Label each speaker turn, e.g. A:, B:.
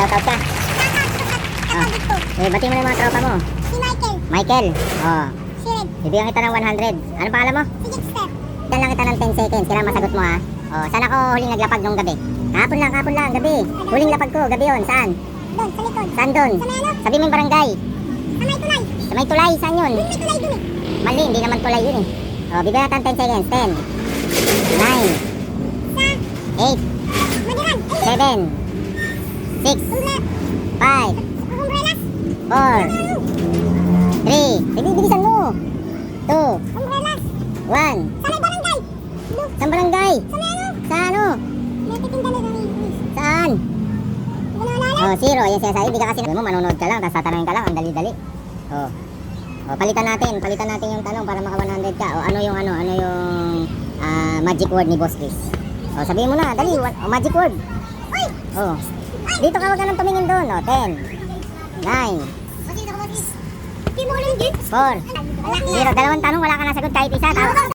A: shoutout ka. Ah. Bati mo na yung mga tropa mo.
B: Si Michael.
A: Michael. Oh.
B: Si Red.
A: Bibigyan kita ng 100. Ano pangalan mo?
B: Si Jixter.
A: Dan lang kita ng 10 seconds. Kailangan masagot mo ha. Oh, saan ako huling naglapag nung gabi? Kahapon lang, gabi. Huling lapag ko, gabi yun. Saan?
B: Doon, sa likod.
A: Saan doon?
B: Sa may ano?
A: Sabi mo yung barangay.
B: Sa may tulay.
A: Sa may tulay, saan yun?
B: Doon may tulay dun eh.
A: Mali, hindi naman tulay yun eh. Oh, bibigyan natin 10 seconds. 10, 9,
B: Sa
A: 8,
B: Madiran.
A: 7, 6, 5,
B: Umbrellas.
A: 4, 3, bilisan mo. 2,
B: Umbrellas.
A: 1.
B: Sa may barangay. Doon.
A: Saan barangay?
B: Sa may ano?
A: Sa ano?
B: May titinda na doon eh.
A: Saan?
B: Wala naalala.
A: Oh, 0. Yan siya sa'yo. Hindi ka kasi mo, manonood ka lang. Tapos tatanungin ka lang. Ang dali-dali. Oh. Oh, palitan natin yung tanong para maka 100 ka. O ano yung magic word ni Boss Chris. Oh, sabihin mo na, dali. Oh, magic word.
B: Uy!
A: Oh. Dito ka, wag ka nang tumingin doon. Oh, 10, 9,
B: Hindi mo ulit, Jix.
A: 4, 0. Dalawang tanong, wala ka nasagot kahit isa. Tapos